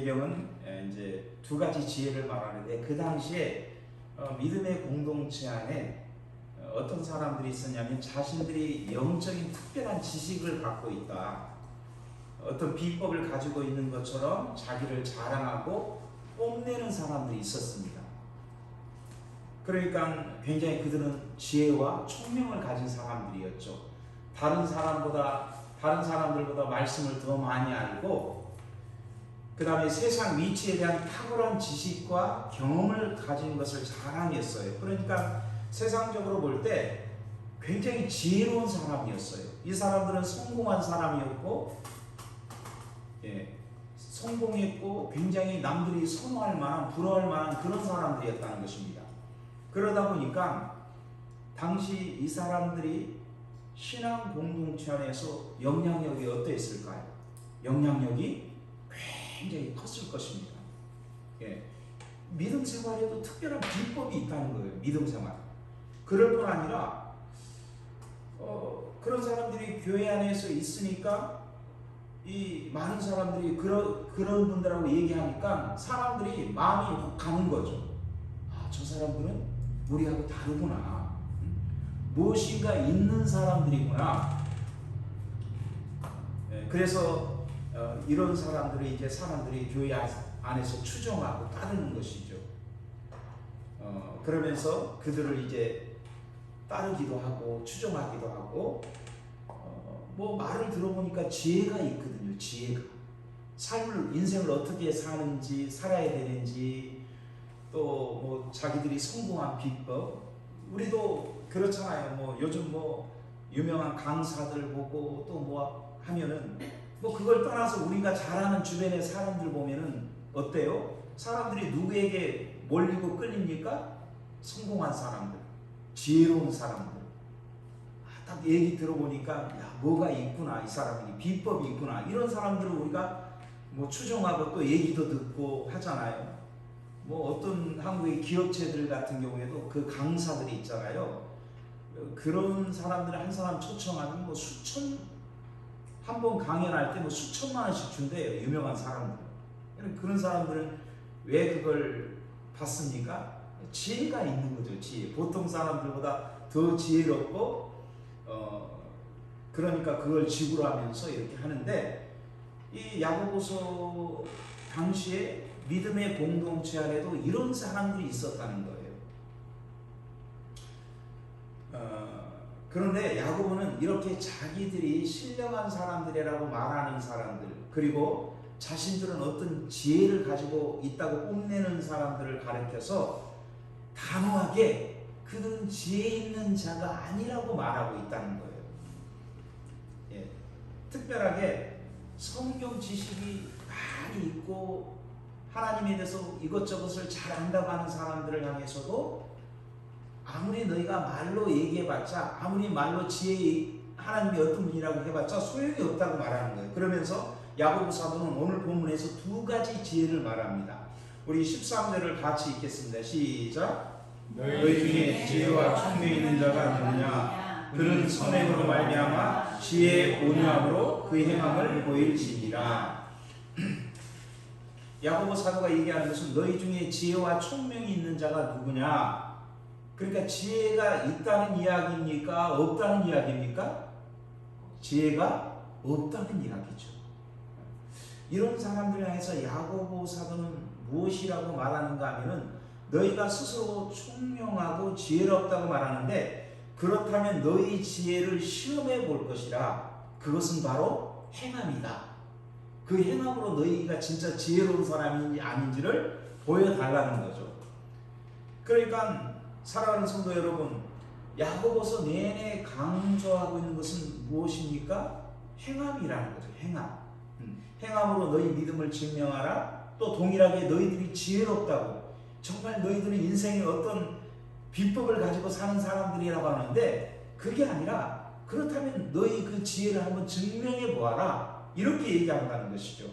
배경은 이제 두 가지 지혜를 말하는데, 그 당시에 믿음의 공동체 안에 어떤 사람들이 있었냐면 자신들이 영적인 특별한 지식을 갖고 있다, 어떤 비법을 가지고 있는 것처럼 자기를 자랑하고 뽐내는 사람들이 있었습니다. 그러니까 굉장히 그들은 지혜와 총명을 가진 사람들이었죠. 다른 사람들보다 말씀을 더 많이 알고, 그 다음에 세상 위치에 대한 탁월한 지식과 경험을 가진 것을 자랑했어요. 그러니까 세상적으로 볼 때 굉장히 지혜로운 사람이었어요. 이 사람들은 성공한 사람이었고, 성공했고 굉장히 남들이 선호할 만한, 부러워할 만한 그런 사람들이었다는 것입니다. 그러다 보니까 당시 이 사람들이 신앙 공동체 안에서 영향력이 어땠을까요? 영향력이 굉장히 컸을 것입니다. 믿음 생활에도 특별한 비법이 있다는 거예요. 믿음 생활. 그럴 뿐 아니라 그런 사람들이 교회 안에서 있으니까 이 많은 사람들이 그런 분들하고 얘기하니까 사람들이 마음이 확 가는 거죠. 아, 저 사람들은 우리하고 다르구나. 무엇인가 있는 사람들이구나. 그래서 이런 사람들을 이제 사람들이 교회 안에서 추종하고 따르는 것이죠. 그러면서 그들을 이제 따르기도 하고 추종하기도 하고, 뭐 말을 들어보니까 지혜가 있거든요. 지혜가. 인생을 어떻게 사는지, 살아야 되는지, 또 뭐 자기들이 성공한 비법. 우리도 그렇잖아요. 뭐 요즘 뭐 유명한 강사들 보고 또 뭐 하면은 뭐 그걸 떠나서 우리가 잘 아는 주변의 사람들 보면은 어때요? 사람들이 누구에게 몰리고 끌립니까? 성공한 사람들, 지혜로운 사람들. 딱 얘기 들어보니까 야, 뭐가 있구나, 이 사람이 비법이 있구나, 이런 사람들을 우리가 뭐 추종하고 또 얘기도 듣고 하잖아요. 뭐 어떤 한국의 기업체들 같은 경우에도 그 강사들이 있잖아요. 그런 사람들 한 사람 초청하면 뭐 한 번 강연할 때 뭐 수천만 원씩 준대요. 유명한 사람들. 그런 사람들은 왜 그걸 받습니까? 지혜가 있는 거죠. 지혜. 보통 사람들보다 더 지혜롭고, 그러니까 그걸 지불하면서 이렇게 하는데, 이 야고보서 당시에 믿음의 공동체 안에도 이런 사람들이 있었다는 거예요. 그런데 야고보는 이렇게 자기들이 신령한 사람들이라고 말하는 사람들, 그리고 자신들은 어떤 지혜를 가지고 있다고 뽐내는 사람들을 가리켜서 단호하게 그들은 지혜 있는 자가 아니라고 말하고 있다는 거예요. 특별하게 성경 지식이 많이 있고 하나님에 대해서 이것저것을 잘 안다고 하는 사람들을 향해서도 아무리 너희가 말로 얘기해봤자, 아무리 말로 하나님이 어떤 분이라고 해봤자 소용이 없다고 말하는 거예요. 그러면서 야고보 사도는 오늘 본문에서 두 가지 지혜를 말합니다. 우리 13절을 같이 읽겠습니다. 시작. 너희 중에 지혜와 총명이 있는 자가 누구냐? 그는 선행으로 말미암아 지혜의 온유함으로 그 행함을 보일지니라. 야고보 사도가 얘기하는 것은 너희 중에 지혜와 총명이 있는 자가 누구냐? 그러니까 지혜가 있다는 이야기입니까? 없다는 이야기입니까? 지혜가 없다는 이야기죠. 이런 사람들 향해서 야고보 사도는 무엇이라고 말하는가 하면은, 너희가 스스로 총명하고 지혜롭다고 말하는데, 그렇다면 너희 지혜를 시험해 볼 것이라. 그것은 바로 행함이다. 그 행함으로 너희가 진짜 지혜로운 사람인지 아닌지를 보여달라는 거죠. 그러니까 사랑하는 성도 여러분, 야고보서 내내 강조하고 있는 것은 무엇입니까? 행함이라는 거죠. 행함으로 너희 믿음을 증명하라. 또 동일하게 너희들이 지혜롭다고, 정말 너희들은 인생에 어떤 비법을 가지고 사는 사람들이라고 하는데, 그게 아니라 그렇다면 너희 그 지혜를 한번 증명해 보아라, 이렇게 얘기한다는 것이죠.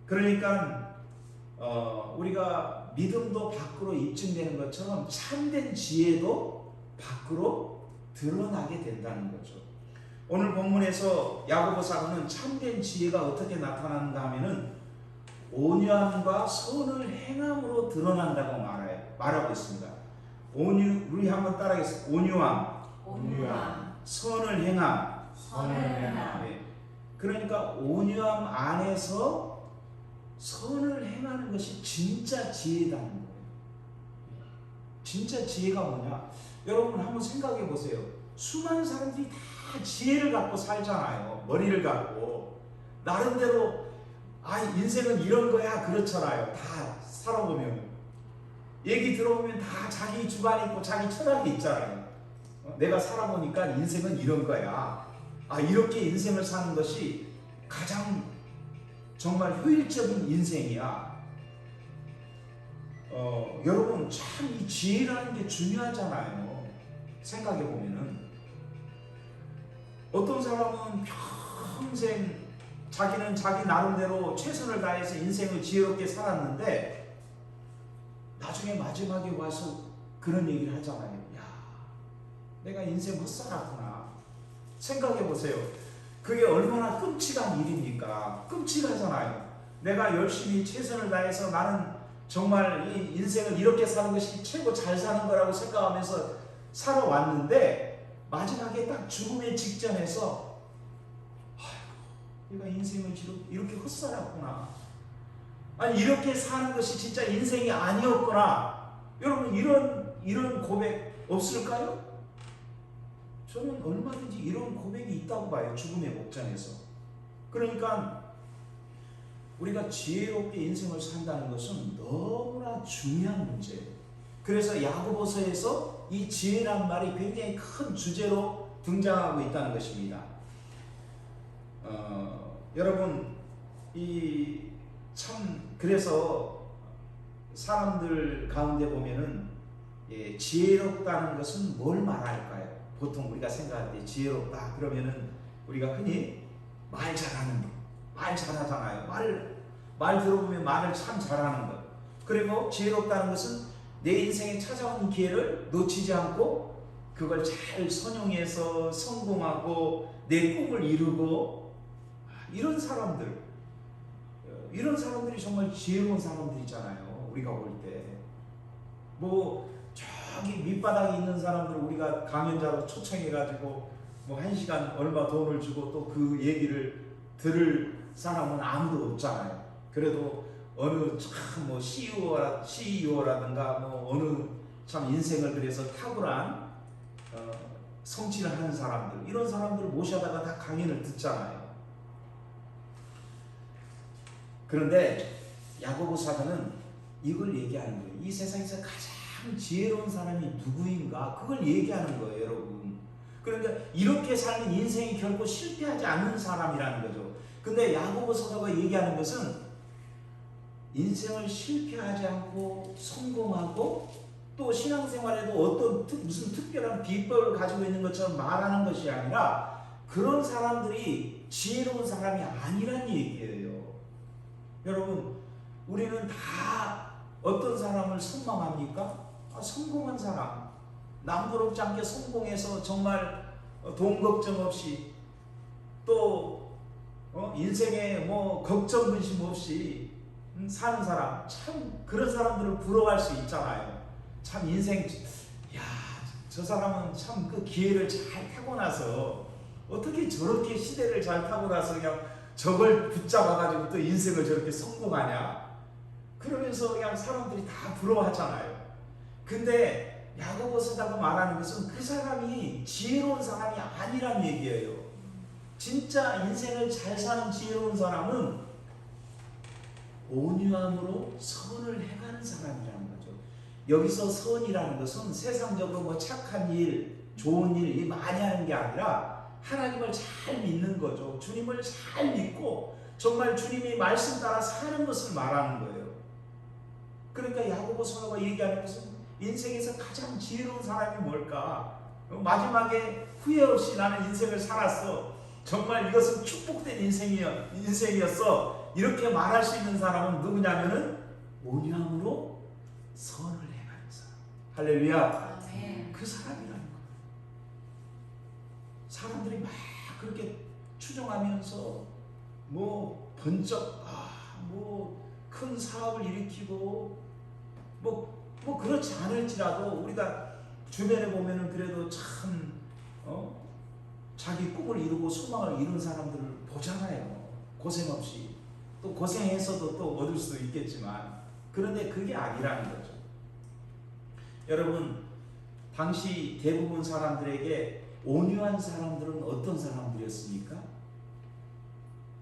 그러니까 우리가 믿음도 밖으로 입증되는 것처럼 참된 지혜도 밖으로 드러나게 된다는 거죠. 오늘 본문에서 야고보 사도는 참된 지혜가 어떻게 나타나는가 하면은 온유함과 선을 행함으로 드러난다고 말하고 있습니다. 우리 한번 따라하겠습니다. 온유함, 선을 행함. 네. 그러니까 온유함 안에서 선을 행하는 것이 진짜 지혜라는 거예요. 진짜 지혜가 뭐냐? 여러분 한번 생각해 보세요. 수많은 사람들이 다 지혜를 갖고 살잖아요. 머리를 갖고 나름대로 인생은 이런 거야 그렇잖아요. 다 살아보면 얘기 들어보면 다 자기 주관이 있고 자기 철학이 있잖아요. 내가 살아보니까 인생은 이런 거야. 이렇게 인생을 사는 것이 가장 정말 효율적인 인생이야. 여러분 참 이 지혜라는 게 중요하잖아요. 생각해 보면은 어떤 사람은 평생 자기는 자기 나름대로 최선을 다해서 인생을 지혜롭게 살았는데 나중에 마지막에 와서 그런 얘기를 하잖아요. 야, 내가 인생 헛살았구나. 생각해 보세요. 그게 얼마나 끔찍한 일입니까? 끔찍하잖아요. 내가 열심히 최선을 다해서 나는 정말 이 인생을 이렇게 사는 것이 최고 잘 사는 거라고 생각하면서 살아왔는데 마지막에 딱 죽음의 직전에서 내가 인생을 이렇게 헛살았구나. 이렇게 사는 것이 진짜 인생이 아니었구나. 여러분 이런 고백 없을까요? 저는 얼마든지 이런 고백이 있다고 봐요. 죽음의 목전에서. 그러니까 우리가 지혜롭게 인생을 산다는 것은 너무나 중요한 문제예요. 그래서 야고보서에서 이 지혜란 말이 굉장히 큰 주제로 등장하고 있다는 것입니다. 여러분 그래서 사람들 가운데 보면은 지혜롭다는 것은 뭘 말할까요? 보통 우리가 생각할 때 지혜롭다 그러면은 우리가 흔히 말 잘하는 것, 말 잘하잖아요. 말 들어보면 말을 참 잘하는 것. 그리고 지혜롭다는 것은 내 인생에 찾아온 기회를 놓치지 않고 그걸 잘 선용해서 성공하고 내 꿈을 이루고 이런 사람들이 정말 지혜로운 사람들이잖아요. 우리가 볼 때 저기 밑바닥에 있는 사람들을 우리가 강연자로 초청해가지고 1시간 얼마 돈을 주고 또 그 얘기를 들을 사람은 아무도 없잖아요. 그래도 어느 참 CEO라든가 어느 참 인생을 그래서 탁월한 성취를 하는 사람들, 이런 사람들을 모셔다가 다 강연을 듣잖아요. 그런데 야고보 사도는 이걸 얘기하는 거예요. 이 세상에서 가장 지혜로운 사람이 누구인가? 그걸 얘기하는 거예요, 여러분. 그러니까 이렇게 살면 인생이 결코 실패하지 않는 사람이라는 거죠. 근데 야고보 사도가 얘기하는 것은 인생을 실패하지 않고 성공하고 또 신앙생활에도 어떤 무슨 특별한 비법을 가지고 있는 것처럼 말하는 것이 아니라 그런 사람들이 지혜로운 사람이 아니란 얘기예요. 여러분, 우리는 다 어떤 사람을 선망합니까? 성공한 사람, 남부럽지 않게 성공해서 정말 돈 걱정 없이 또 인생에 걱정 근심 없이 사는 사람, 참 그런 사람들을 부러워할 수 있잖아요. 참 인생, 저 사람은 참 그 기회를 잘 타고 나서 어떻게 저렇게 시대를 잘 타고 나서 그냥 저걸 붙잡아가지고 또 인생을 저렇게 성공하냐? 그러면서 그냥 사람들이 다 부러워하잖아요. 근데 야고보 사도가 말하는 것은 그 사람이 지혜로운 사람이 아니란 얘기예요. 진짜 인생을 잘 사는 지혜로운 사람은 온유함으로 선을 행하는 사람이라는 거죠. 여기서 선이라는 것은 세상적으로 착한 일, 좋은 일 많이 하는 게 아니라 하나님을 잘 믿는 거죠. 주님을 잘 믿고 정말 주님이 말씀 따라 사는 것을 말하는 거예요. 그러니까 야고보 사도가 얘기하는 것은 인생에서 가장 지혜로운 사람이 뭘까? 마지막에 후회 없이 나는 인생을 살았어. 정말 이것은 축복된 인생이었어. 이렇게 말할 수 있는 사람은 누구냐면은 온유함으로 선을 행하는 사람. 할렐루야. 아멘. 그 사람이라는 거예요. 사람들이 막 그렇게 추종하면서 번쩍 큰 사업을 일으키고 그렇지 않을지라도 우리가 주변에 보면은 그래도 참 자기 꿈을 이루고 소망을 이룬 사람들을 보잖아요. 고생 없이. 또 고생해서도 또 얻을 수도 있겠지만, 그런데 그게 아니라는 거죠. 여러분, 당시 대부분 사람들에게 온유한 사람들은 어떤 사람들이었습니까?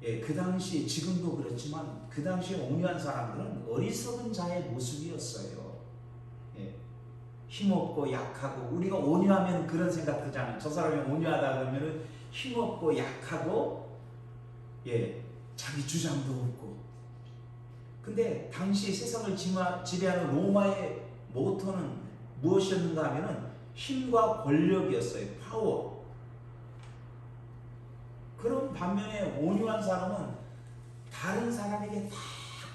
예, 그 당시, 지금도 그렇지만 그 당시에 온유한 사람들은 어리석은 자의 모습이었어요. 예, 힘없고 약하고, 우리가 온유하면 그런 생각 들잖아요. 저 사람이 온유하다 그러면은 힘없고 약하고, 예, 자기 주장도 없고. 근데 당시 세상을 지배하는 로마의 모토는 무엇이었는가 하면은 힘과 권력이었어요. 파워. 그런 반면에 온유한 사람은 다른 사람에게 다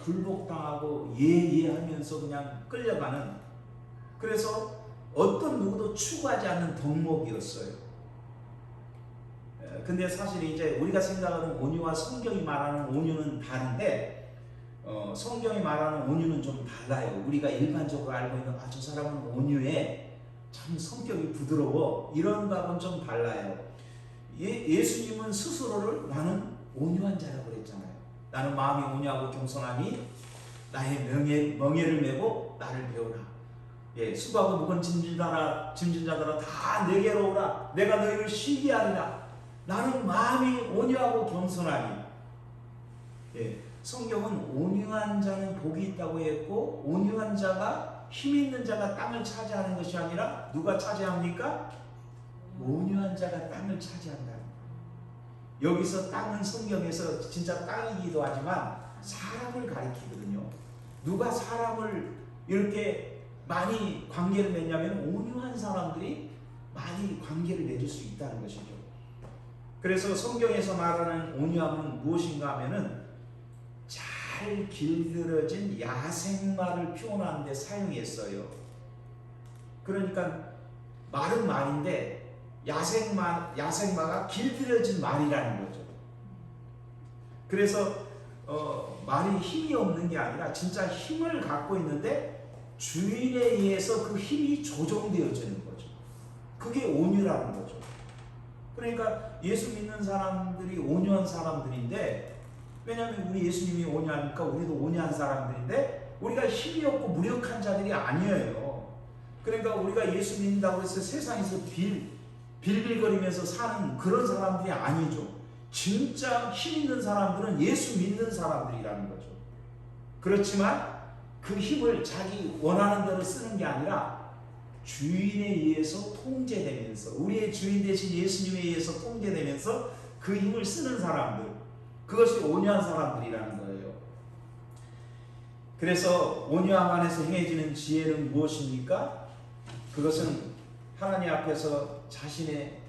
굴복당하고 예하면서 그냥 끌려가는, 그래서 어떤 누구도 추구하지 않는 덕목이었어요. 근데 사실 이제 우리가 생각하는 온유와 성경이 말하는 온유는 다른데, 성경이 말하는 온유는 좀 달라요. 우리가 일반적으로 알고 있는 저 사람은 온유해, 참 성격이 부드러워, 이런 거하고는 좀 달라요. 예수님은 스스로를 나는 온유한 자라고 그랬잖아요. 나는 마음이 온유하고 겸손하니 나의 멍에를 메고 나를 배우라. 예, 수고하고 무거운 짐진자들아 다 내게로 오라. 내가 너희를 쉬게 하리라. 나는 마음이 온유하고 겸손하니. 예, 성경은 온유한 자는 복이 있다고 했고, 온유한 자가, 힘 있는 자가 땅을 차지하는 것이 아니라 누가 차지합니까? 온유한 자가 땅을 차지한다. 여기서 땅은 성경에서 진짜 땅이기도 하지만 사람을 가리키거든요. 누가 사람을 이렇게 많이 관계를 맺냐면 온유한 사람들이 많이 관계를 맺을 수 있다는 것이죠. 그래서 성경에서 말하는 온유함은 무엇인가 하면은 잘 길들여진 야생마를 표현하는 데 사용했어요. 그러니까 말은 말인데 야생마가 길들여진 말이라는 거죠. 그래서 말이 힘이 없는 게 아니라 진짜 힘을 갖고 있는데 주인에 의해서 그 힘이 조정되어지는 거죠. 그게 온유라는 거죠. 그러니까 예수 믿는 사람들이 온유한 사람들인데, 왜냐하면 우리 예수님이 온유하니까 우리도 온유한 사람들인데, 우리가 힘이 없고 무력한 자들이 아니에요. 그러니까 우리가 예수 믿는다고 해서 세상에서 빌빌거리면서 사는 그런 사람들이 아니죠. 진짜 힘 있는 사람들은 예수 믿는 사람들이라는 거죠. 그렇지만 그 힘을 자기 원하는 대로 쓰는 게 아니라 주인에 의해서 통제되면서, 우리의 주인 되신 예수님에 의해서 통제되면서 그 힘을 쓰는 사람들, 그것이 온유한 사람들이라는 거예요. 그래서 온유함 안에서 행해지는 지혜는 무엇입니까? 그것은 하나님 앞에서 자신의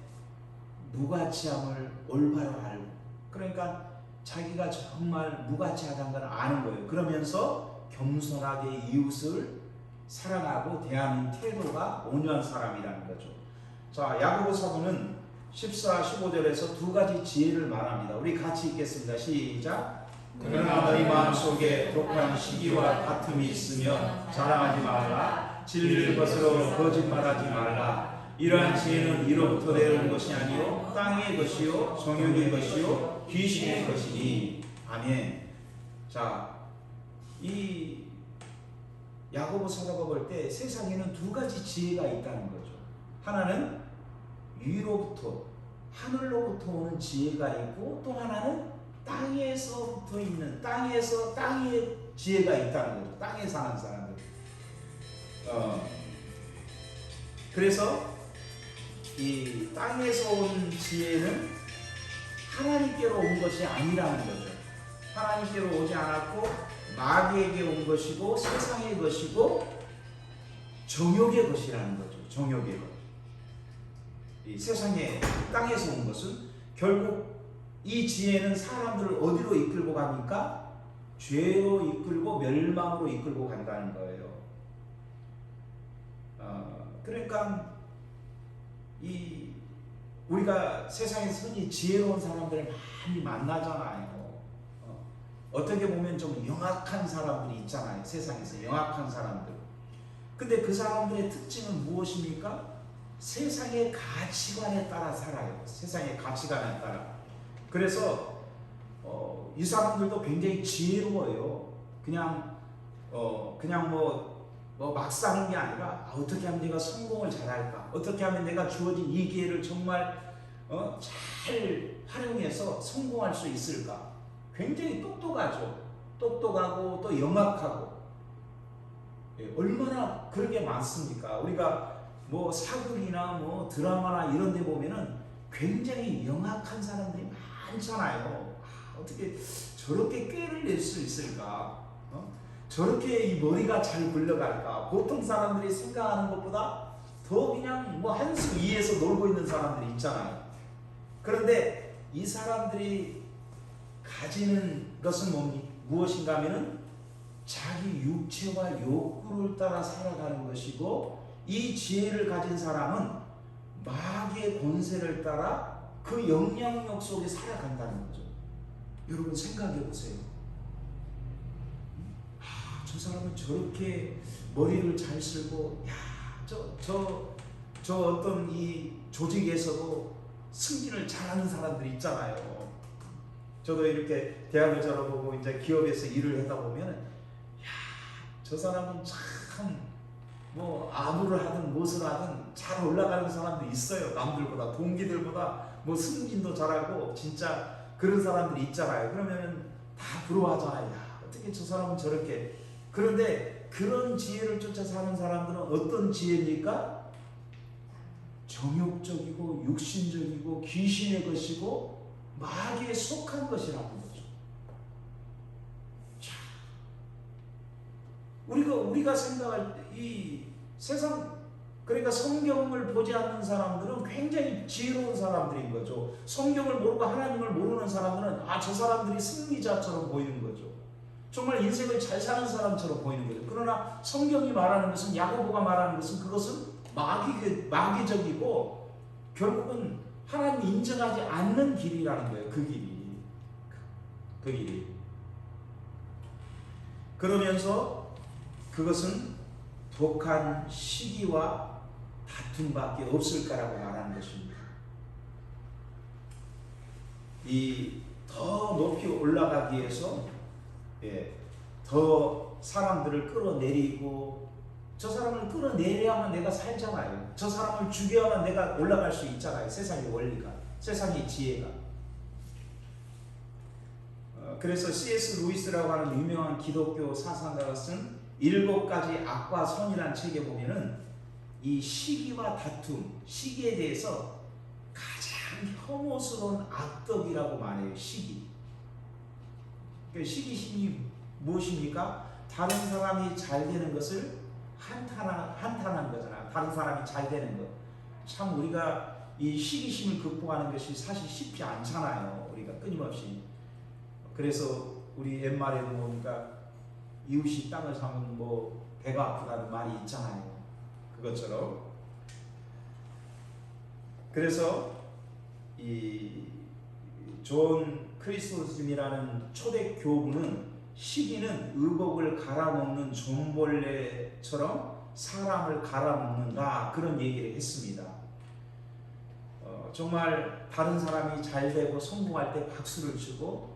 무가치함을 올바로 알고, 그러니까 자기가 정말 무가치하다는 걸 아는 거예요. 그러면서 겸손하게 이웃을 사랑하고 대하는 태도가 온유한 사람이라는 거죠. 자, 야고보 사도는 14, 15절에서 두 가지 지혜를 말합니다. 우리 같이 읽겠습니다. 시작. 그러나 너희 마음속에 독한 시기와 다툼이 있으면 자랑하지 말라. 진리를 거스러 거짓말하지 말라. 이러한 지혜는 이로부터 내려온 것이 아니요 땅의 것이요 정욕의 것이요 귀신의 것이니. 아멘. 자, 이 야고보 사도가 볼 때 세상에는 두 가지 지혜가 있다는 거죠. 하나는 위로부터, 하늘로부터 오는 지혜가 있고, 또 하나는 땅에서부터 있는, 땅의 지혜가 있다는 거죠. 땅에 사는 사람들. 그래서 이 땅에서 온 지혜는 하나님께로 온 것이 아니라는 거죠. 하나님께로 오지 않았고 마귀에게 온 것이고 세상의 것이고 정욕의 것이라는 거죠. 정욕의 것. 이 세상에, 땅에서 온 것은 결국 이 지혜는 사람들을 어디로 이끌고 갑니까? 죄로 이끌고 멸망으로 이끌고 간다는 거예요. 그러니까 우리가 세상에서 흔히 지혜로운 사람들을 많이 만나잖아요. 어떻게 보면 좀 영악한 사람들이 있잖아요. 세상에서 영악한 사람들. 근데 그 사람들의 특징은 무엇입니까? 세상의 가치관에 따라 살아요. 세상의 가치관에 따라. 그래서 이 사람들도 굉장히 지혜로워요. 그냥 막 사는 게 아니라 어떻게 하면 내가 성공을 잘할까? 어떻게 하면 내가 주어진 이 기회를 정말 잘 활용해서 성공할 수 있을까? 굉장히 똑똑하죠. 똑똑하고 또 영악하고. 얼마나 그런 게 많습니까? 우리가 뭐 사극이나 뭐 드라마나 이런 데 보면은 굉장히 영악한 사람들이 많잖아요. 어떻게 저렇게 꾀를 낼 수 있을까? 저렇게 이 머리가 잘 굴러갈까? 보통 사람들이 생각하는 것보다 더 그냥 뭐 한수 위에서 놀고 있는 사람들이 있잖아요. 그런데 이 사람들이 가지는 것은 무엇인가 하면은 자기 육체와 욕구를 따라 살아가는 것이고, 이 지혜를 가진 사람은 마귀의 권세를 따라 그 영향력 속에 살아간다는 거죠. 여러분 생각해 보세요. 저 사람은 저렇게 머리를 잘 쓰고, 저 어떤 이 조직에서도 승진을 잘하는 사람들이 있잖아요. 저도 이렇게 대학을 졸업하고 이제 기업에서 일을 하다 보면, 저 사람은 참 뭐 아부를 하든 무엇을 하든 잘 올라가는 사람도 있어요. 남들보다, 동기들보다 뭐 승진도 잘하고 진짜 그런 사람들이 있잖아요. 그러면은 다 부러워하잖아요. 어떻게 저 사람은 저렇게. 그런데 그런 지혜를 쫓아 사는 사람들은 어떤 지혜입니까? 정욕적이고 육신적이고 귀신의 것이고 마귀에 속한 것이라는 거죠. 우리가 생각할 때 이 세상, 그러니까 성경을 보지 않는 사람들은 굉장히 지혜로운 사람들인 거죠. 성경을 모르고 하나님을 모르는 사람들은 저 사람들이 승리자처럼 보이는 거죠. 정말 인생을 잘 사는 사람처럼 보이는 거죠. 그러나 성경이 말하는 것은, 야고보가 말하는 것은, 그것은 마귀적이고 결국은 하나님 인정하지 않는 길이라는 거예요. 그 길이. 그러면서 그것은 독한 시기와 다툼밖에 없을 거라고 말하는 것입니다. 이 더 높이 올라가기 위해서 더 사람들을 끌어내리고, 저 사람을 끌어내려야만 내가 살잖아요. 저 사람을 죽여야만 내가 올라갈 수 있잖아요. 세상의 원리가, 세상의 지혜가. 그래서 C.S. 루이스라고 하는 유명한 기독교 사상가가 쓴 7가지 악과 선이라는 책에 보면은 이 시기와 다툼, 시기에 대해서 가장 혐오스러운 악덕이라고 말해요. 시기. 시기심이 무엇입니까? 다른 사람이 잘 되는 것을 한탄한 거잖아. 다른 사람이 잘 되는 것. 참 우리가 이 시기심을 극복하는 것이 사실 쉽지 않잖아요. 우리가 끊임없이. 그래서 우리 옛말에도 보니까 이웃이 땅을 사면 뭐 배가 아프다는 말이 있잖아요. 그것처럼. 그래서 이 존 크리스토스즘이라는 초대 교부는 시기는 의복을 갈아먹는 좀벌레처럼 사람을 갈아먹는다, 그런 얘기를 했습니다. 정말 다른 사람이 잘 되고 성공할 때 박수를 치고,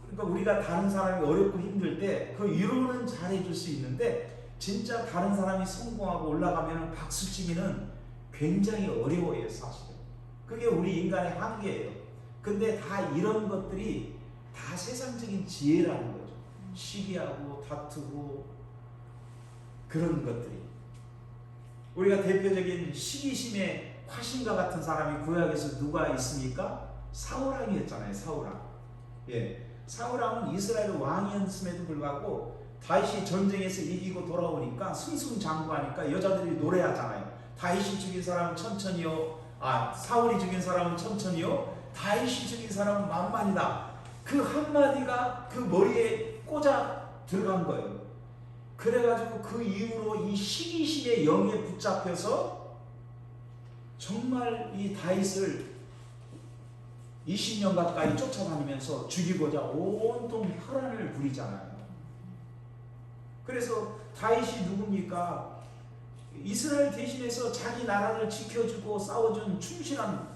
그러니까 우리가 다른 사람이 어렵고 힘들 때 그 위로는 잘해줄 수 있는데, 진짜 다른 사람이 성공하고 올라가면 박수치기는 굉장히 어려워요. 사실은 그게 우리 인간의 한계예요. 근데 다 이런 것들이 다 세상적인 지혜라는 거죠. 시기하고 다투고 그런 것들이. 우리가 대표적인 시기심의 화신과 같은 사람이 구약에서 누가 있습니까? 사울왕이었잖아요. 사울왕은 이스라엘 왕이었음에도 불구하고 다윗이 전쟁에서 이기고 돌아오니까 승승장구하니까 여자들이 노래하잖아요. 다윗이 죽인 사람은 천천히요, 사울이 죽인 사람은 천천히요, 다윗이 죽인 사람은 만만이다. 그 한마디가 그 머리에 꽂아 들어간 거예요. 그래가지고 그 이후로 이 시기심의 영에 붙잡혀서 정말 이 다윗을 20년 가까이 쫓아다니면서 죽이고자 온통 혈안을 부리잖아요. 그래서 다윗이 누굽니까? 이스라엘 대신해서 자기 나라를 지켜주고 싸워준 충실한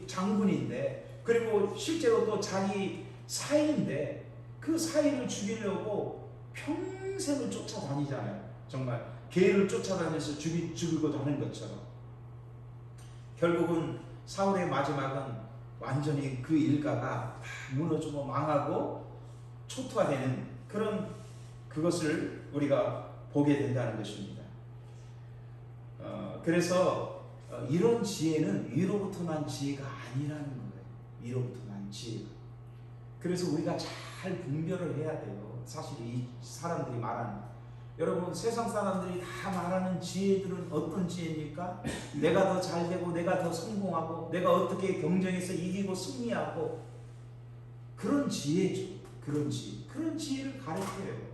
장군인데, 그리고 실제로 또 자기 사위인데 그 사위를 죽이려고 평생을 쫓아다니잖아요. 정말 개를 쫓아다니면서 죽이고자 하는 것처럼. 결국은 사울의 마지막은 완전히 그 일가가 무너지고 망하고 초토화되는 그것을 우리가 보게 된다는 것입니다. 그래서 이런 지혜는 위로부터 난 지혜가 아니라는 거예요. 위로부터 난 지혜가. 그래서 우리가 잘 분별을 해야 돼요. 사실 이 사람들이 말하는, 여러분 세상 사람들이 다 말하는 지혜들은 어떤 지혜입니까? 내가 더 잘되고 내가 더 성공하고 내가 어떻게 경쟁에서 이기고 승리하고, 그런 지혜죠. 그런 지혜를 가르쳐요.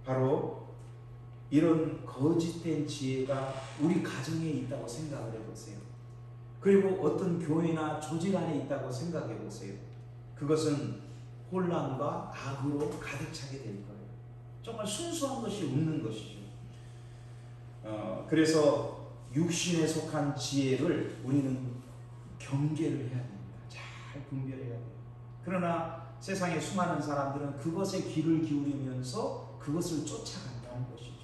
바로 이런 거짓된 지혜가 우리 가정에 있다고 생각을 해보세요. 그리고 어떤 교회나 조직 안에 있다고 생각해 보세요. 그것은 혼란과 악으로 가득 차게 될 거예요. 정말 순수한 것이 없는 것이죠. 그래서 육신에 속한 지혜를 우리는 경계를 해야 됩니다. 잘 분별해야 돼요. 그러나 세상의 수많은 사람들은 그것에 귀를 기울이면서 그것을 쫓아간다는 것이죠.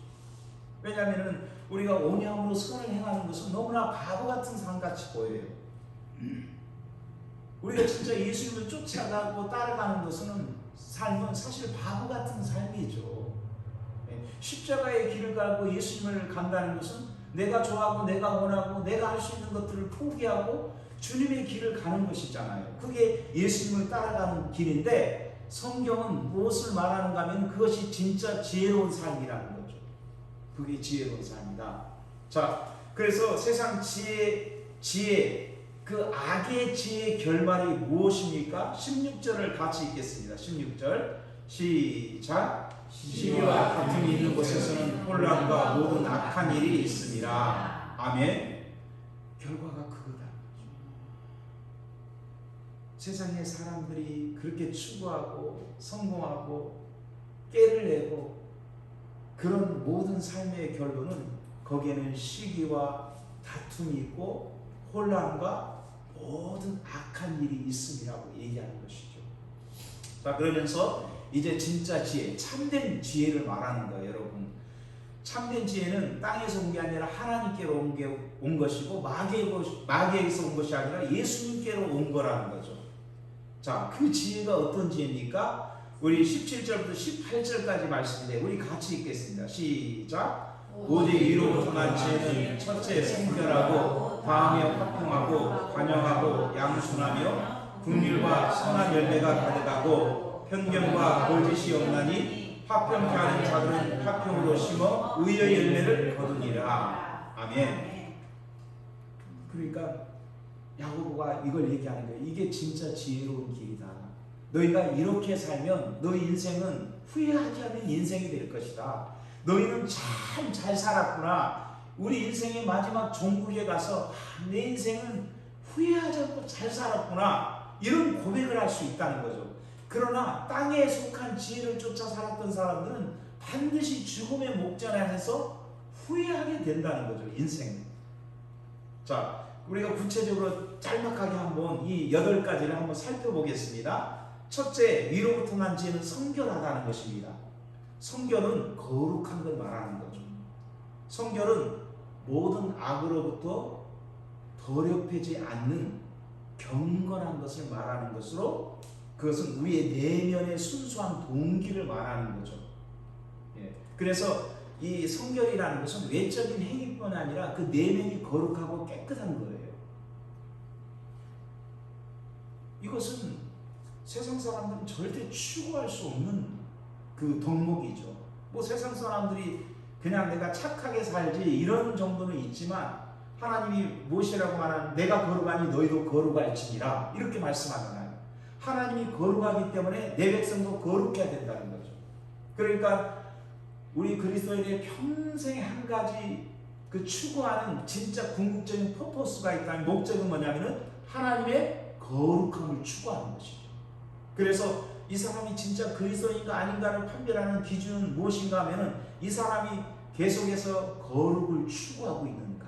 왜냐하면 우리가 온유함으로 선을 행하는 것은 너무나 바보 같은 삶같이 보여요. 우리가 진짜 예수님을 쫓아가고 따라가는 것은 삶은 사실 바보 같은 삶이죠. 십자가의 길을 가고 예수님을 간다는 것은 내가 좋아하고 내가 원하고 내가 할 수 있는 것들을 포기하고 주님의 길을 가는 것이잖아요. 그게 예수님을 따라가는 길인데, 성경은 무엇을 말하는가 하면 그것이 진짜 지혜로운 삶이라는 거죠. 그게 지혜로운 삶이다. 자, 그래서 세상 지혜, 그 악의 지혜의 결말이 무엇입니까? 16절을 같이 읽겠습니다. 16절 시작. 시기와 다툼이 있는 곳에서는 혼란과 모든 악한 일이 있습니다. 아멘. 결과가 그거다. 세상의 사람들이 그렇게 추구하고 성공하고 깨를 내고 그런 모든 삶의 결론은 거기에는 시기와 다툼이 있고 혼란과 모든 악한 일이 있음이라고 얘기하는 것이죠. 자, 그러면서 이제 진짜 지혜, 참된 지혜를 말하는 거예요, 여러분. 참된 지혜는 땅에서 온 게 아니라 하나님께로 온 것이고 마귀에서 온 것이 아니라 예수님께로 온 거라는 거죠. 자, 그 지혜가 어떤 지혜입니까? 우리 17절부터 18절까지 말씀인데 우리 같이 읽겠습니다. 시작. 오직 위로부터 난 지혜는 첫째 성결하고 다음에 화평하고 관용하고 양순하며 긍휼과 선한 열매가 가득하고 편견과 거짓이 없나니 화평케 하는 자들은 화평으로 심어 의의 열매를 거두니라. 아멘. 그러니까 야고보가 이걸 얘기하는 거예요. 이게 진짜 지혜로운 길이다. 너희가 이렇게 살면 너희 인생은 후회하지 않는 인생이 될 것이다. 너희는 참 잘 살았구나. 우리 인생의 마지막 종국에 가서 내 인생은 후회하지 않고 잘 살았구나. 이런 고백을 할 수 있다는 거죠. 그러나 땅에 속한 지혜를 쫓아 살았던 사람들은 반드시 죽음의 목전 안에서 후회하게 된다는 거죠. 인생. 자, 우리가 구체적으로 짤막하게 한번 이 8가지를 한번 살펴보겠습니다. 첫째, 위로부터 난 지혜는 성결하다는 것입니다. 성결은 거룩한 걸 말하는 거죠. 성결은 모든 악으로부터 더럽혀지지 않는 경건한 것을 말하는 것으로, 그것은 우리의 내면의 순수한 동기를 말하는 거죠. 예. 그래서 이 성결이라는 것은 외적인 행위뿐 아니라 그 내면이 거룩하고 깨끗한 거예요. 이것은 세상 사람들은 절대 추구할 수 없는 그 덕목이죠. 뭐 세상 사람들이 그냥 내가 착하게 살지 이런 정도는 있지만, 하나님이 무엇이라고 말하는, 내가 거룩하니 너희도 거룩할지니라 이렇게 말씀하잖아요. 하나님이 거룩하기 때문에 내 백성도 거룩해야 된다는 거죠. 그러니까 우리 그리스도인의 평생에 한 가지 그 추구하는 진짜 궁극적인 퍼포스가 있다는 목적은 뭐냐면은 하나님의 거룩함을 추구하는 것이죠. 그래서 이 사람이 진짜 그리스도인가 아닌가를 판별하는 기준은 무엇인가 하면은 이 사람이 계속해서 거룩을 추구하고 있는가.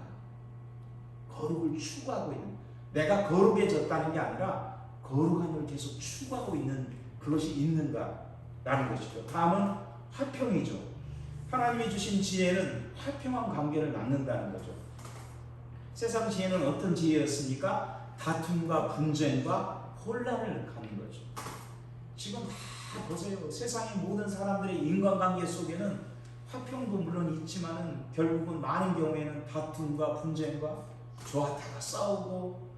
거룩을 추구하고 있는. 내가 거룩해졌다는 게 아니라 거룩함을 계속 추구하고 있는 그것이 있는가라는 것이죠. 다음은 화평이죠. 하나님이 주신 지혜는 화평한 관계를 낳는다는 거죠. 세상 지혜는 어떤 지혜였습니까? 다툼과 분쟁과 혼란을 갖는 거죠. 지금 다 보세요. 세상의 모든 사람들의 인간관계 속에는 화평도 물론 있지만은 결국은 많은 경우에는 다툼과 분쟁과 좋았다가 싸우고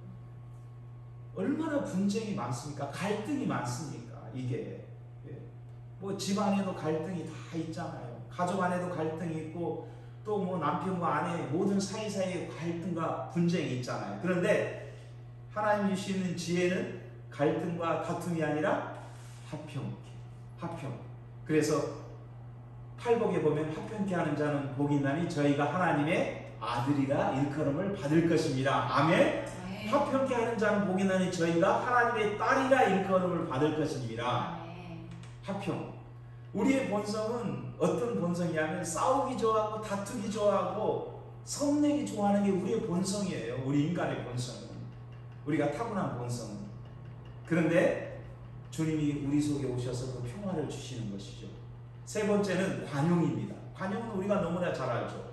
얼마나 분쟁이 많습니까? 갈등이 많습니까? 이게 뭐 집안에도 갈등이 다 있잖아요. 가족 안에도 갈등이 있고 또 뭐 남편과 아내 모든 사이사이에 갈등과 분쟁이 있잖아요. 그런데 하나님 주시는 지혜는 갈등과 다툼이 아니라 화평. 그래서 팔복에 보면 화평케 하는 자는 복이 있나니 저희가 하나님의 아들이라 일컬음을 받을 것입니다. 아멘. 네. 화평케 하는 자는 복이 있나니 저희가 하나님의 딸이라 일컬음을 받을 것입니다. 네. 화평. 우리의 본성은 어떤 본성이냐면 싸우기 좋아하고 다투기 좋아하고 성내기 좋아하는 게 우리의 본성이에요. 우리 인간의 본성은. 우리가 타고난 본성은. 그런데 주님이 우리 속에 오셔서 그 평화를 주시는 것이죠. 세 번째는 관용입니다. 관용은 우리가 너무나 잘 알죠.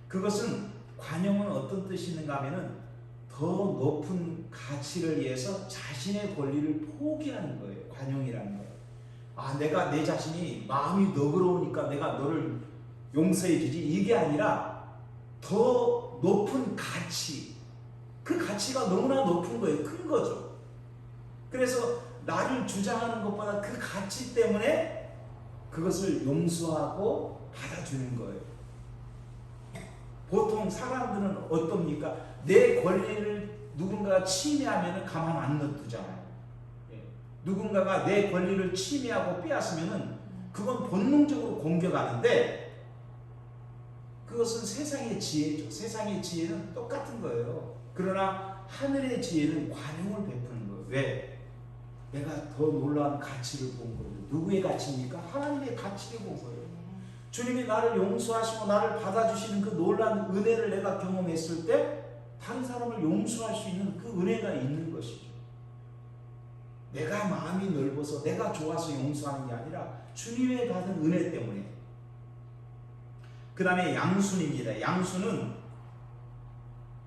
그것은 관용은 어떤 뜻이 있는가 하면은 더 높은 가치를 위해서 자신의 권리를 포기하는 거예요. 관용이라는 거예요. 내가 내 자신이 마음이 너그러우니까 내가 너를 용서해 주지 이게 아니라 더 높은 가치, 그 가치가 너무나 높은 거예요. 큰 거죠. 그래서 나를 주장하는 것보다 그 가치 때문에 그것을 용서하고 받아주는 거예요. 보통 사람들은 어떻습니까? 내 권리를 누군가가 침해하면 가만 안 놔두잖아요. 누군가가 내 권리를 침해하고 빼앗으면 그건 본능적으로 공격하는데 그것은 세상의 지혜죠. 세상의 지혜는 똑같은 거예요. 그러나 하늘의 지혜는 관용을 베푸는 거예요. 왜? 내가 더 놀라운 가치를 본 거예요. 누구의 가치입니까? 하나님의 가치를 본 거예요. 주님이 나를 용서하시고 나를 받아주시는 그 놀라운 은혜를 내가 경험했을 때 다른 사람을 용서할 수 있는 그 은혜가 있는 것이죠. 내가 마음이 넓어서 내가 좋아서 용서하는 게 아니라 주님의 받은 은혜 때문에. 그 다음에 양순입니다. 양순은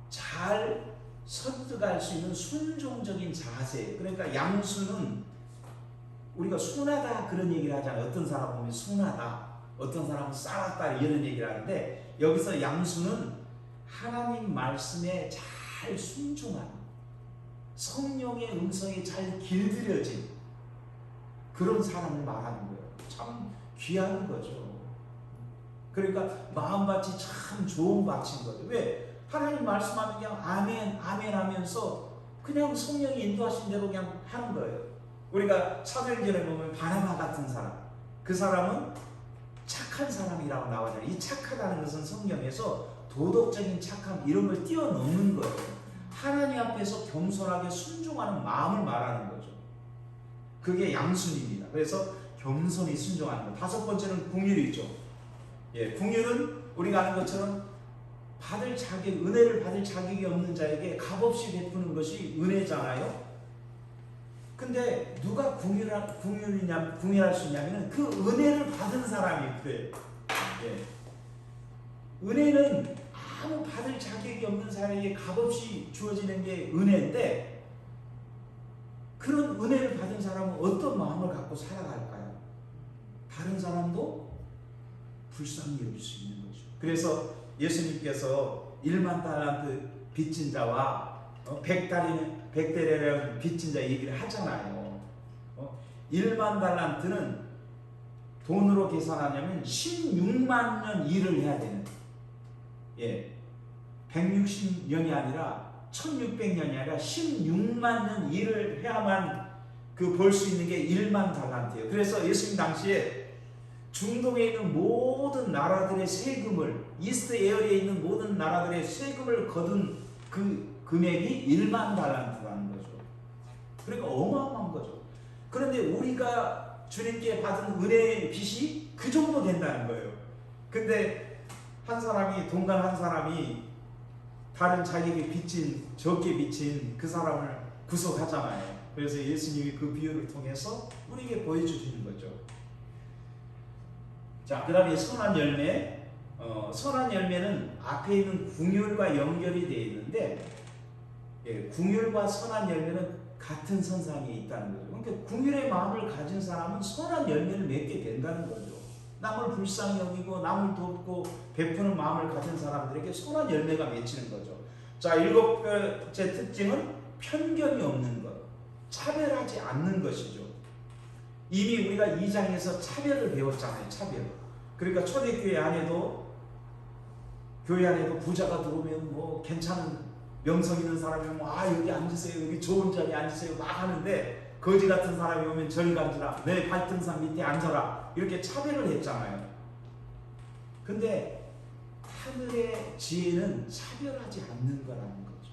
잘 설득할 수 있는 순종적인 자세. 그러니까 양순은 우리가 순하다 그런 얘기를 하잖아요. 어떤 사람 보면 순하다, 어떤 사람은 싸웠다 이런 얘기를 하는데 여기서 양순은 하나님 말씀에 잘 순종하는 성령의 음성이 잘 길들여진 그런 사람을 말하는 거예요. 참 귀한 거죠. 그러니까 마음밭이 참 좋은 밭인 거죠. 왜? 하나님 말씀하면 그냥 아멘 아멘 하면서 그냥 성령이 인도하신 대로 그냥 하는 거예요. 우리가 사도행전에 보면 바나바 같은 사람, 그 사람은 착한 사람이라고 나와요. 이 착하다는 것은 성경에서 도덕적인 착함 이런 걸 뛰어넘는 거예요. 하나님 앞에서 겸손하게 순종하는 마음을 말하는 거죠. 그게 양순입니다. 그래서 겸손히 순종하는 것. 다섯 번째는 궁율이죠. 궁율은 우리가 아는 것처럼 받을 자격, 은혜를 받을 자격이 없는 자에게 값없이 베푸는 것이 은혜잖아요. 근데 누가 궁율할 수 있냐면 그 은혜를 받은 사람이 그래요. 은혜는 아무 받을 자격이 없는 사람에게 값없이 주어지는 게 은혜인데 그런 은혜를 받은 사람은 어떤 마음을 갖고 살아갈까요? 다른 사람도 불쌍히 여길 수 있는 거죠. 그래서 예수님께서 1만 달란트 빚진 자와 100대라는 빚진 자 얘기를 하잖아요. 1만 달란트는 돈으로 계산하냐면 16만 년 일을 해야 되는 160년이 아니라 1600년이 아니라 16만 년 일을 해야만 그 벌 수 있는 게 1만 달란트예요. 그래서 예수님 당시에 중동에 있는 모든 나라들의 세금을, 이스트 에어리에 있는 모든 나라들의 세금을 거둔 그 금액이 1만 달란트라는 거죠. 그러니까 어마어마한 거죠. 그런데 우리가 주님께 받은 은혜의 빚이 그 정도 된다는 거예요. 근데 한 사람이, 동간 한 사람이 다른 자기에게 빚진, 적게 빚진 그 사람을 구속하잖아요. 그래서 예수님이 그 비유를 통해서 우리에게 보여주시는 거죠. 자, 그 다음에 선한 열매. 선한 열매는 앞에 있는 궁율과 연결이 되어 있는데, 궁율과 선한 열매는 같은 선상에 있다는 거죠. 그러니까 궁율의 마음을 가진 사람은 선한 열매를 맺게 된다는 거죠. 남을 불쌍히 여기고 남을 돕고 베푸는 마음을 가진 사람들에게 선한 열매가 맺히는 거죠. 자, 7번째 특징은 편견이 없는 것, 차별하지 않는 것이죠. 이미 우리가 2장에서 차별을 배웠잖아요. 차별. 그러니까 초대교회 안에도, 교회 안에도 부자가 들어오면 뭐 괜찮은 명성 있는 사람이 뭐 여기 앉으세요, 여기 좋은 자리에 앉으세요 막 하는데, 거지 같은 사람이 오면 저리 앉으라, 내 발등상 밑에 앉아라, 이렇게 차별을 했잖아요. 근데 하늘의 지혜는 차별하지 않는 거라는 거죠.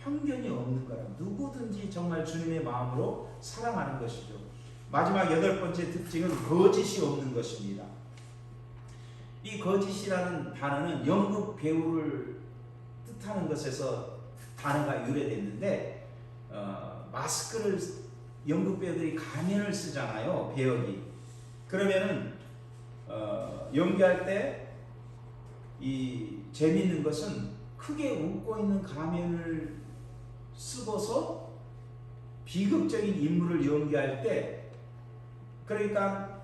편견이 없는 거라, 누구든지 정말 주님의 마음으로 사랑하는 것이죠. 마지막 8번째 특징은 거짓이 없는 것입니다. 이 거짓이라는 단어는 연극 배우를 뜻하는 것에서 단어가 유래됐는데, 마스크를, 연극 배우들이 가면을 쓰잖아요. 배역이. 그러면은 연기할 때 이 재미있는 것은 크게 웃고 있는 가면을 쓰고서 비극적인 인물을 연기할 때, 그러니까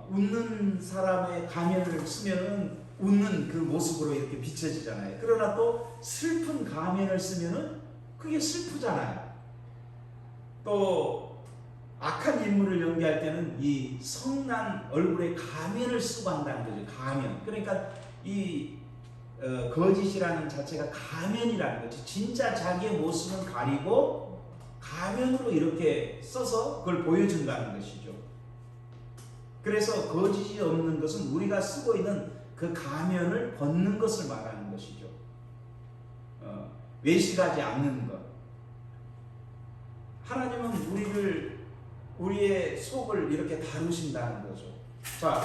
웃는 사람의 가면을 쓰면은 웃는 그 모습으로 이렇게 비춰지잖아요. 그러나 또 슬픈 가면을 쓰면은 그게 슬프잖아요. 또 악한 인물을 연기할 때는 이 성난 얼굴에 가면을 쓰고 한다는 거죠. 가면. 그러니까 이 거짓이라는 자체가 가면이라는 거지. 진짜 자기의 모습은 가리고 가면으로 이렇게 써서 그걸 보여준다는 것이죠. 그래서 거짓이 없는 것은 우리가 쓰고 있는 그 가면을 벗는 것을 말하는 것이죠. 외식하지 않는 것. 하나님은 우리의 속을 이렇게 다루신다는 거죠. 자,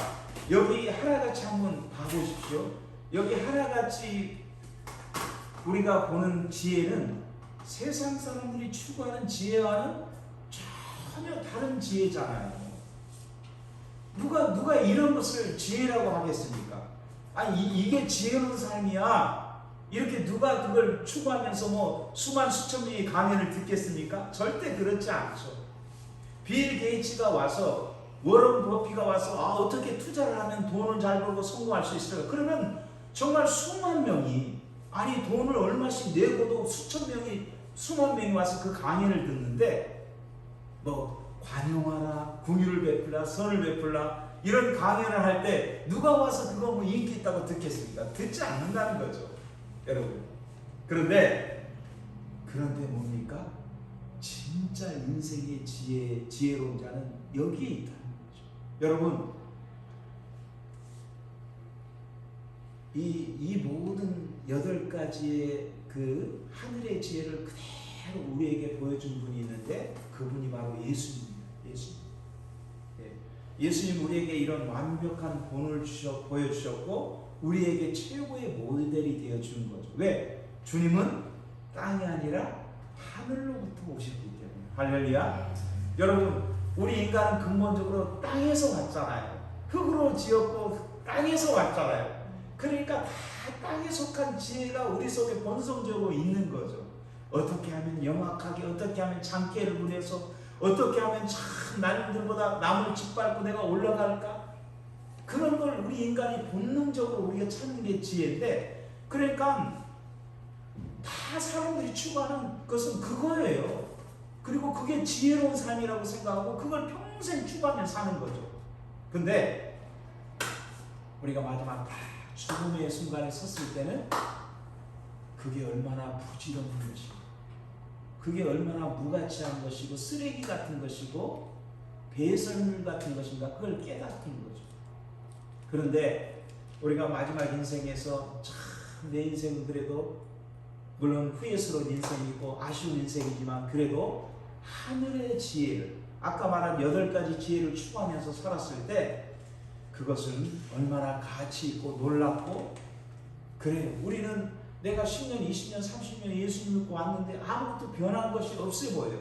여기 하나같이 한번 봐보십시오. 여기 하나같이 우리가 보는 지혜는 세상 사람들이 추구하는 지혜와는 전혀 다른 지혜잖아요. 누가 이런 것을 지혜라고 하겠습니까? 아니, 이게 지혜로운 삶이야, 이렇게 누가 그걸 추구하면서 뭐 수만 수천 명이 강연을 듣겠습니까? 절대 그렇지 않죠. 빌 게이츠가 와서, 워런 버피가 와서 어떻게 투자를 하면 돈을 잘 벌고 성공할 수 있을까? 그러면 정말 수만 명이, 아니 돈을 얼마씩 내고도 수만 명이 와서 그 강연을 듣는데, 뭐 관용하라, 궁유를 베풀라, 선을 베풀라, 이런 강연을 할 때 누가 와서 그거 뭐 인기 있다고 듣겠습니까? 듣지 않는다는 거죠, 여러분. 그런데 뭡니까? 진짜 인생의 지혜로운 자는 여기에 있다는 거죠. 여러분, 이 모든 8가지의 그 하늘의 지혜를 그대로 우리에게 보여준 분이 있는데, 그분이 바로 예수님입니다. 예수님 우리에게 이런 완벽한 본을 보여주셨고 우리에게 최고의 모델이 되어준 거죠. 왜? 주님은 땅이 아니라 하늘로부터 오셨기 때문에. 할렐루야. 여러분, 우리 인간은 근본적으로 땅에서 왔잖아요. 흙으로 지었고 땅에서 왔잖아요. 그러니까 다 땅에 속한 지혜가 우리 속에 본성적으로 있는 거죠. 어떻게 하면 영악하게, 어떻게 하면 장깨를 부려서, 어떻게 하면 참 남들보다 남을 짓밟고 내가 올라갈까? 그런 걸 우리 인간이 본능적으로 우리가 찾는 게 지혜인데, 그러니까 다 사람들이 추구하는 것은 그거예요. 그리고 그게 지혜로운 삶이라고 생각하고 그걸 평생 추구하며 사는 거죠. 근데 우리가 마지막 다 죽음의 순간에 섰을 때는 그게 얼마나 부질없는 것이고, 그게 얼마나 무가치한 것이고 쓰레기 같은 것이고 배설물 같은 것인가 그걸 깨닫는 거죠. 그런데 우리가 마지막 인생에서 참 내 인생은 그래도 물론 후회스러운 인생이고 아쉬운 인생이지만 그래도 하늘의 지혜를 아까 말한 8가지 지혜를 추구하면서 살았을 때 그것은 얼마나 가치 있고 놀랍고 그래요. 우리는 내가 10년, 20년, 30년 예수님 믿고 왔는데 아무것도 변한 것이 없어 보여요.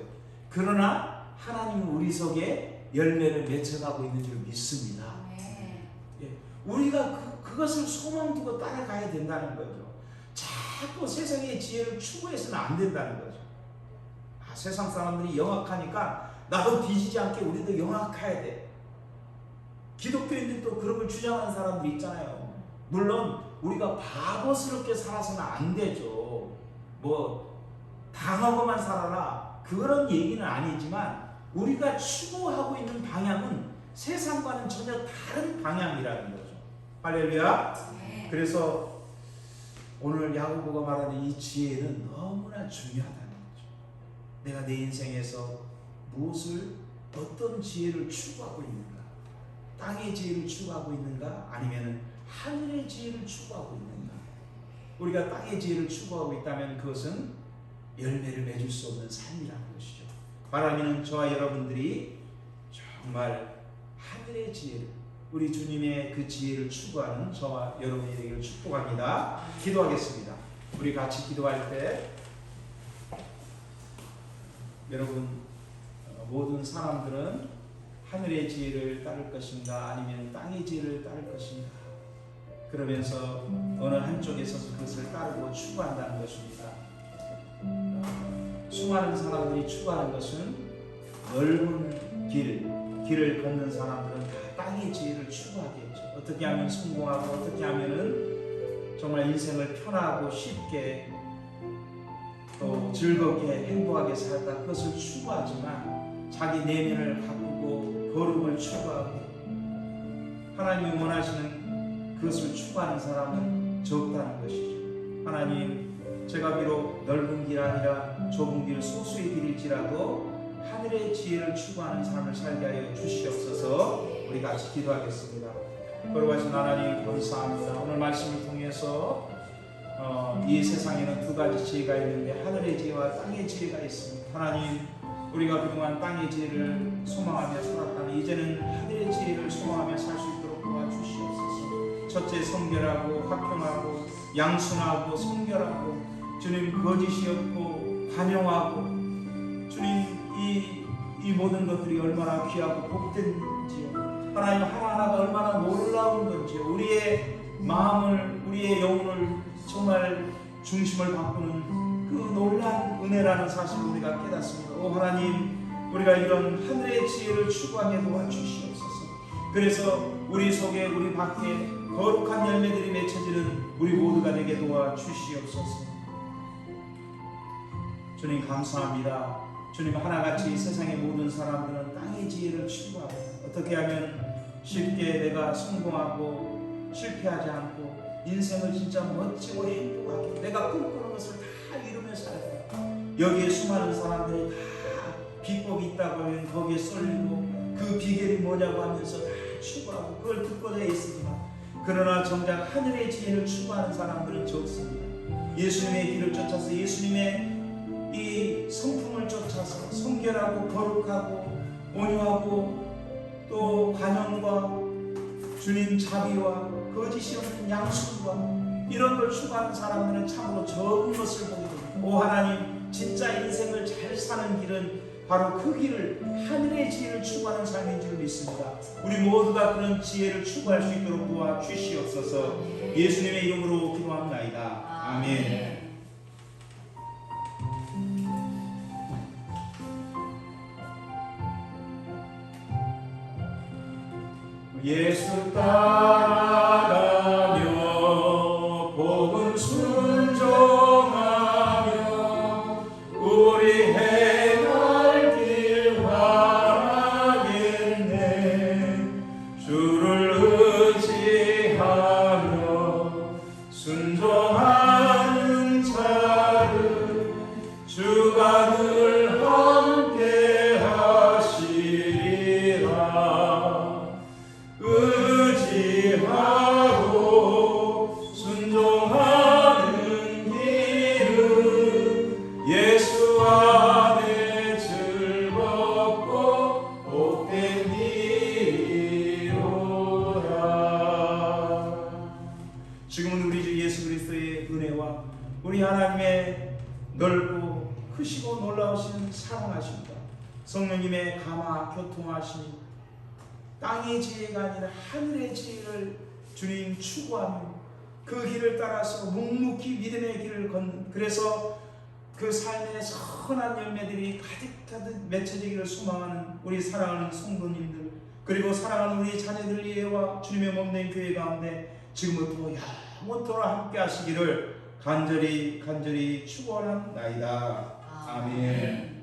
그러나 하나님은 우리 속에 열매를 맺혀가고 있는 줄 믿습니다. 예. 우리가 그것을 소망 두고 따라가야 된다는 거죠. 자꾸 세상의 지혜를 추구해서는 안 된다는 거죠. 세상 사람들이 영악하니까 나도 뒤지지 않게 우리도 영악해야 돼. 기독교인들도 그런 걸 주장하는 사람들이 있잖아요. 물론 우리가 바보스럽게 살아서는 안 되죠. 뭐 당하고만 살아라 그런 얘기는 아니지만 우리가 추구하고 있는 방향은 세상과는 전혀 다른 방향이라는 거죠. 할렐루야. 그래서 오늘 야고보가 말하는 이 지혜는 너무나 중요하다는 거죠. 내가 내 인생에서 무엇을 어떤 지혜를 추구하고 있는가? 땅의 지혜를 추구하고 있는가? 아니면 하늘의 지혜를 추구하고 있는가? 우리가 땅의 지혜를 추구하고 있다면 그것은 열매를 맺을 수 없는 삶이라는 것이죠. 바라기는 저와 여러분들이 정말 하늘의 지혜를 우리 주님의 그 지혜를 추구하는 저와 여러분이 되기를 축복합니다. 기도하겠습니다. 우리 같이 기도할 때 여러분 모든 사람들은 하늘의 지혜를 따를 것인가 아니면 땅의 지혜를 따를 것인가 그러면서 어느 한쪽에 서서 그것을 따르고 추구한다는 것입니다. 수많은 사람들이 추구하는 것은 넓은 길을 걷는 사람들은 다 땅의 지혜를 추구하겠죠. 어떻게 하면 성공하고 어떻게 하면은 정말 인생을 편하고 쉽게 또 즐겁게 행복하게 살다 그것을 추구하지만 자기 내면을 가꾸고 거룩을 추구하고 하나님이 원하시는 그것을 추구하는 사람은 적다는 것이죠. 하나님 제가 비록 넓은 길 아니라 좁은 길 소수의 길일지라도 하늘의 지혜를 추구하는 삶을 살게 하여 주시옵소서. 우리 같이 기도하겠습니다. 거룩하신 하나님 감사합니다. 오늘 말씀을 통해서 이 세상에는 두 가지 지혜가 있는데 하늘의 지혜와 땅의 지혜가 있습니다. 하나님 우리가 그동안 땅의 지혜를 소망하며 살았다면 이제는 하늘의 지혜를 소망하며 살 수 있도록 도와주시옵소서. 첫째 성결하고 화평하고 양순하고 성결하고 주님 거짓이 없고 관용하고 주님 이 모든 것들이 얼마나 귀하고 복된지요. 하나님 하나하나가 얼마나 놀라운 건지요. 우리의 마음을 우리의 영혼을 정말 중심을 바꾸는 그 놀라운 은혜라는 사실을 우리가 깨닫습니다. 오 하나님 우리가 이런 하늘의 지혜를 추구하게 도와주시옵소서. 그래서 우리 속에 우리 밖에 거룩한 열매들이 맺혀지는 우리 모두가 되게 도와주시옵소서. 주님 감사합니다. 주님 하나같이 세상의 모든 사람들은 땅의 지혜를 추구하고 어떻게 하면 쉽게 내가 성공하고 실패하지 않고 인생을 진짜 멋지고 행복하게 내가 꿈꾸는 것을 다 이루며 살아요. 여기에 수많은 사람들이 다 비법이 있다고 하면 거기에 쏠리고 그 비결이 뭐냐고 하면서 다 추구하고 그걸 듣고자 애쓰지만 그러나 정작 하늘의 지혜를 추구하는 사람들은 적습니다. 예수님의 길을 쫓아서 예수님의 이 성품을 쫓아서 성결하고 거룩하고 온유하고 또 관용과 주님 자비와 거짓이 없는 양순과 이런 걸 추구하는 사람들은 참으로 적은 것을 보게 됩니다. 오 하나님 진짜 인생을 잘 사는 길은 바로 그 길을 하늘의 지혜를 추구하는 삶인 줄 믿습니다. 우리 모두가 그런 지혜를 추구할 수 있도록 도와주시옵소서. 예수님의 이름으로 기도합나이다. 아멘. 예수 따라가며 복음 순종하며 우리 행할 길 바라겠네. 주를 의지하며 순종하는 자를 주가 늘 함께 하시리라. 성령님의 감화 교통하심이 땅의 지혜가 아니라 하늘의 지혜를 주님 추구하며 그 길을 따라서 묵묵히 믿음의 길을 걷는, 그래서 그 삶의 선한 열매들이 가득가득 맺혀지기를 소망하는 우리 사랑하는 성도님들, 그리고 사랑하는 우리 자녀들 예와 주님의 몸된 교회 가운데 지금부터 영원토록 함께 하시기를 간절히 축원합니다. 아멘.